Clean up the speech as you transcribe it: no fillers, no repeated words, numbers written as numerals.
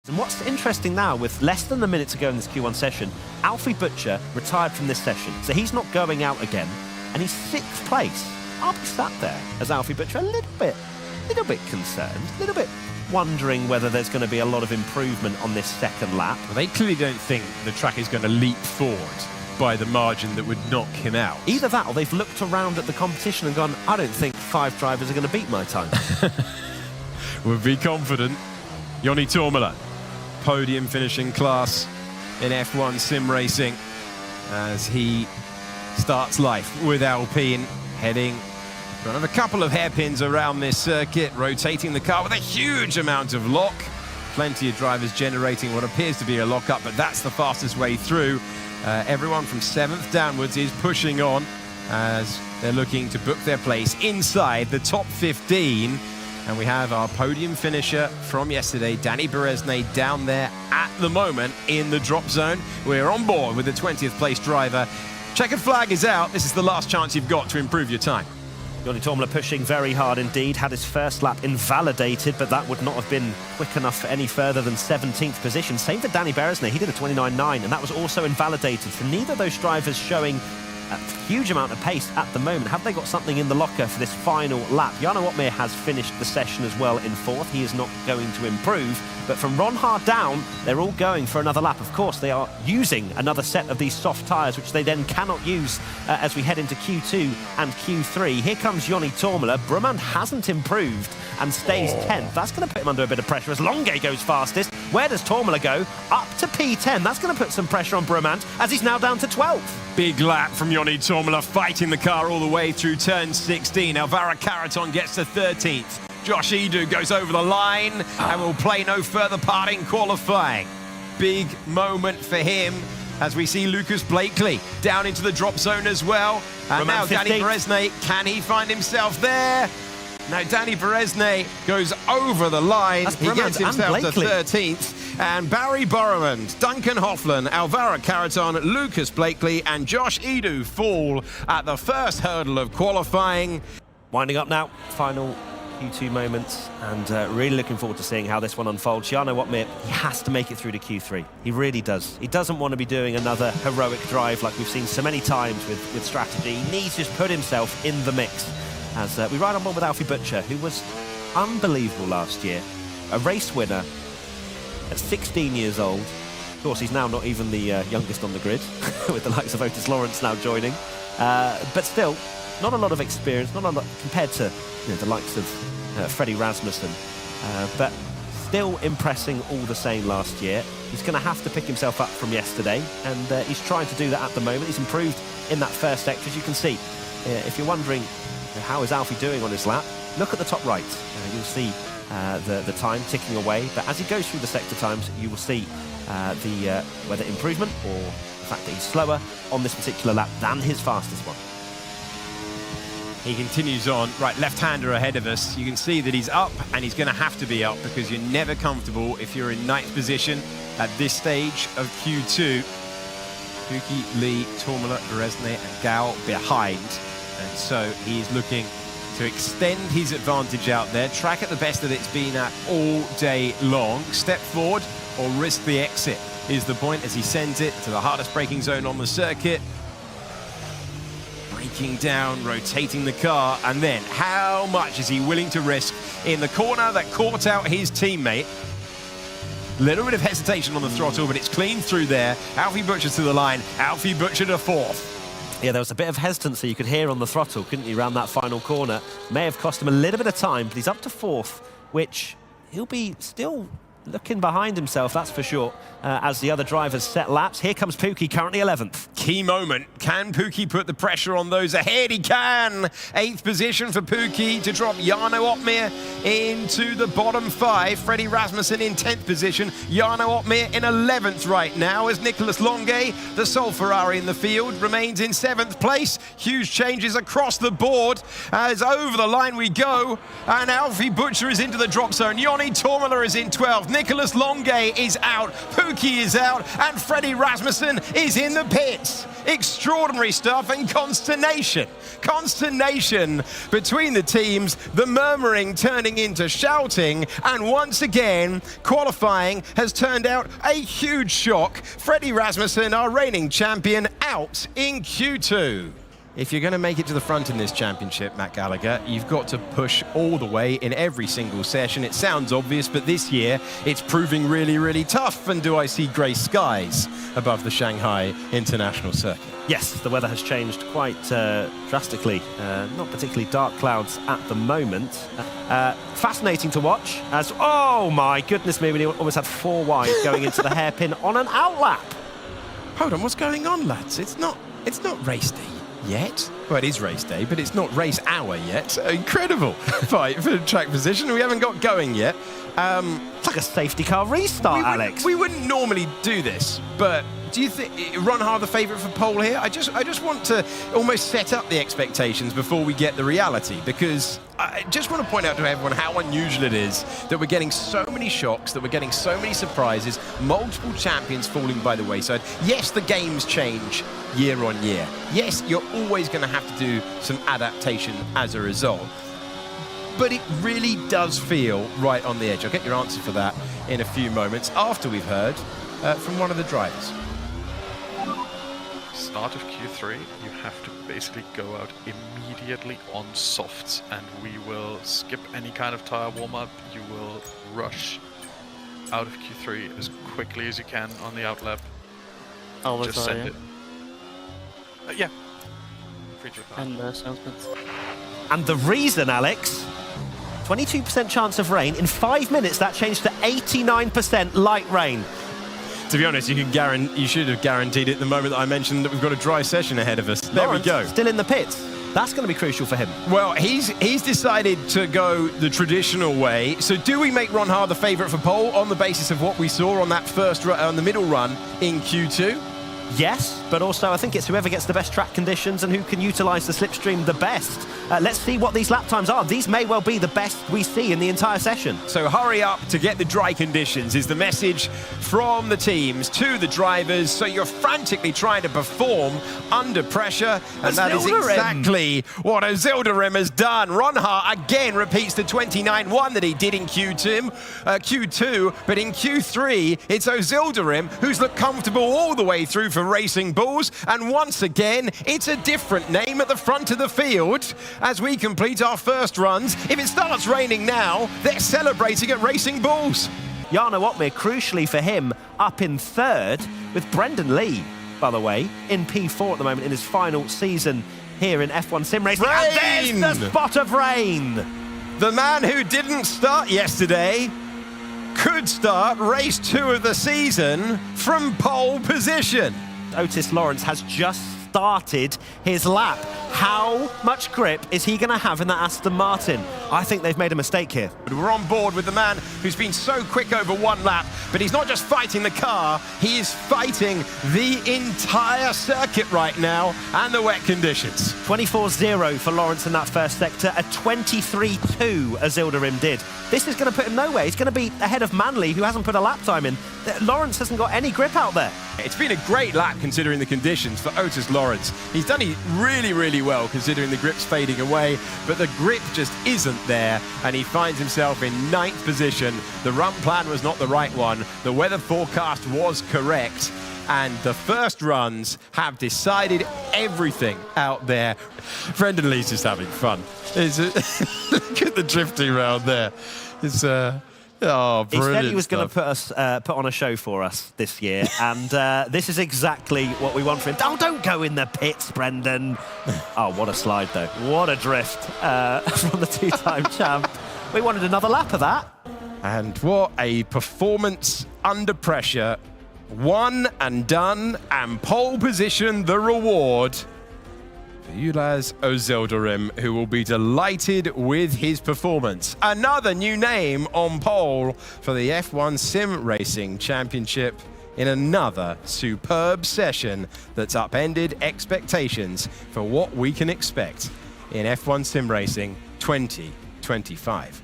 And what's interesting now, with less than a minute to go in this Q1 session, Alfie Butcher retired from this session, so he's not going out again, and he's 6th place. I'll be sat there as Alfie Butcher a little bit concerned, a little bit wondering whether there's going to be a lot of improvement on this second lap. Well, they clearly don't think the track is going to leap forward by the margin that would knock him out. Either that, or they've looked around at the competition and gone, I don't think 5 drivers are going to beat my time. We'll be confident. Joni Tormela, podium finishing class in F1 sim racing as he starts life with Alpine, heading front of a couple of hairpins around this circuit, rotating the car with a huge amount of lock. Plenty of drivers generating what appears to be a lockup, but that's the fastest way through. Everyone from 7th downwards is pushing on as they're looking to book their place inside the top 15. And we have our podium finisher from yesterday, Dani Beresnay, down there at the moment in the drop zone. We're on board with the 20th place driver. Checkered flag is out. This is the last chance you've got to improve your time. Joni Tormela pushing very hard indeed, had his first lap invalidated, but that would not have been quick enough for any further than 17th position. Same for Dani Beresnay, he did a 29.9, and that was also invalidated. So neither of those drivers showing a huge amount of pace at the moment. Have they got something in the locker for this final lap? Jarno Opmeer has finished the session as well in 4th. He is not going to improve, but from Ron Haar down, they're all going for another lap. Of course, they are using another set of these soft tyres, which they then cannot use as we head into Q2 and Q3. Here comes Joni Tormela. Brumand hasn't improved and stays 10th. That's going to put him under a bit of pressure as Longuet goes fastest. Where does Tormela go? Up to P10. That's going to put some pressure on Brumand as he's now down to 12th. Big lap from Joni Tormela, fighting the car all the way through turn 16. Alvaro Carreton gets to 13th. Josh Edu goes over the line and will play no further part in qualifying. Big moment for him as we see Lucas Blakely down into the drop zone as well. And now Dani Beresnay, can he find himself there? Now Dani Beresnay goes over the line. He gets himself to 13th. And Barry Borremond, Duncan Hoffman, Alvaro Carreton, Lucas Blakely and Josh Edu fall at the first hurdle of qualifying. Winding up now, final Q2 moments, and really looking forward to seeing how this one unfolds. Jarno Opmeer, he has to make it through to Q3. He really does. He doesn't want to be doing another heroic drive like we've seen so many times with strategy. He needs to just put himself in the mix. As we ride on board with Alfie Butcher, who was unbelievable last year. A race winner at 16 years old. Of course, he's now not even the youngest on the grid, with the likes of Otis Lawrence now joining. But still, not a lot of experience, not a lot compared to the likes of Freddie Rasmussen. But still impressing all the same last year. He's going to have to pick himself up from yesterday, and he's trying to do that at the moment. He's improved in that first sector, as you can see. If you're wondering how is Alfie doing on his lap, look at the top right. You'll see the time ticking away, but as he goes through the sector times, you will see whether improvement or the fact that he's slower on this particular lap than his fastest one. He continues on. Right, left-hander ahead of us. You can see that he's up, and he's going to have to be up because you're never comfortable if you're in 9th position at this stage of Q2. Pookie, Lee, Tormela, Beresnay and Gao behind. And so he's looking to extend his advantage out there. Track at the best that it's been at all day long. Step forward or risk the exit is the point as he sends it to the hardest braking zone on the circuit. Braking down, rotating the car, and then how much is he willing to risk in the corner that caught out his teammate? Little bit of hesitation on the throttle, but it's clean through there. Alfie Butcher to the line, Alfie Butcher to 4th. Yeah, there was a bit of hesitancy you could hear on the throttle, couldn't you, around that final corner. May have cost him a little bit of time, but he's up to 4th, which he'll be still looking behind himself, that's for sure, as the other drivers set laps. Here comes Pookie, currently 11th. Key moment. Can Pookie put the pressure on those ahead? He can. 8th position for Pookie to drop Jarno Opmeer into the bottom 5. Freddie Rasmussen in 10th position. Jarno Opmeer in 11th right now as Nicolas Longuet, the sole Ferrari in the field, remains in 7th place. Huge changes across the board as over the line we go. And Alfie Butcher is into the drop zone. Joni Tormela is in 12th. Nicholas Longuet is out, Pookie is out, and Freddie Rasmussen is in the pits. Extraordinary stuff and consternation. Consternation between the teams, the murmuring turning into shouting, and once again, qualifying has turned out a huge shock. Freddie Rasmussen, our reigning champion, out in Q2. If you're going to make it to the front in this championship, Matt Gallagher, you've got to push all the way in every single session. It sounds obvious, but this year it's proving really, really tough. And do I see grey skies above the Shanghai International Circuit? Yes, the weather has changed quite drastically. Not particularly dark clouds at the moment. Fascinating to watch as, oh my goodness me, we almost had 4 wide going into the hairpin on an outlap. Hold on, what's going on, lads? It's not race day yet. Well, it is race day, but it's not race hour yet. Incredible fight for track position. We haven't got going yet. It's like a safety car restart, Alex. We wouldn't normally do this, but do you think Ronha the favourite for pole here? I just want to almost set up the expectations before we get the reality, because I just want to point out to everyone how unusual it is that we're getting so many shocks, that we're getting so many surprises, multiple champions falling by the wayside. Yes, the games change year on year. Yes, you're always going to have to do some adaptation as a result. But it really does feel right on the edge. I'll get your answer for that in a few moments after we've heard from one of the drivers. Start of Q3, you have to basically go out immediately on softs, and we will skip any kind of tire warm-up. You will rush out of Q3 as quickly as you can on the outlap. Oh, just send it. Yeah. And sounds good. And the reason, Alex, 22% chance of rain. In 5 minutes, that changed to 89% light rain. To be honest, you should have guaranteed it the moment that I mentioned that we've got a dry session ahead of us. There Lawrence, we go. Still in the pits. That's going to be crucial for him. Well, he's decided to go the traditional way. So do we make Ronha the favourite for pole on the basis of what we saw on that first on the middle run in Q2? Yes, but also I think it's whoever gets the best track conditions and who can utilise the slipstream the best. Let's see what these lap times are. These may well be the best we see in the entire session. So hurry up to get the dry conditions is the message from the teams to the drivers. So you're frantically trying to perform under pressure, and that is exactly what Ozildarim has done. Ronha again repeats the 29.1 that he did in Q2, but in Q3 it's Ozildarim who's looked comfortable all the way through for Racing Bulls, and once again it's a different name at the front of the field as we complete our first runs. If it starts raining now, they're celebrating at Racing Bulls. Jarno Otmir, crucially for him, up in third, with Brendan Lee, by the way, in P4 at the moment in his final season here in F1 Sim Racing. Rain! And there's the spot of rain. The man who didn't start yesterday could start race 2 of the season from pole position. Otis Lawrence has just started his lap. How much grip is he going to have in that Aston Martin? I think they've made a mistake here. We're on board with the man who's been so quick over one lap, but he's not just fighting the car, he is fighting the entire circuit right now and the wet conditions. 24.0 for Lawrence in that first sector, a 23.2 Ozildarim did. This is going to put him nowhere. He's going to be ahead of Manley, who hasn't put a lap time in. Lawrence hasn't got any grip out there. It's been a great lap considering the conditions for Otis Lawrence. He's done it really, really well considering the grip's fading away, but the grip just isn't there, and he finds himself in 9th position. The run plan was not the right one. The weather forecast was correct, and the first runs have decided everything out there. Brendan Lee's just having fun. Look at the drifting around there. It's oh, brilliant. He said he was going to stuff. put on a show for us this year, and this is exactly what we want for him. Oh, don't go in the pits, Brendan. Oh, what a slide, though. What a drift from the two-time champ. We wanted another lap of that. And what a performance under pressure. One and done, and pole position the reward for Ulas Ozildarim, who will be delighted with his performance. Another new name on pole for the F1 Sim Racing Championship in another superb session that's upended expectations for what we can expect in F1 Sim Racing 2025.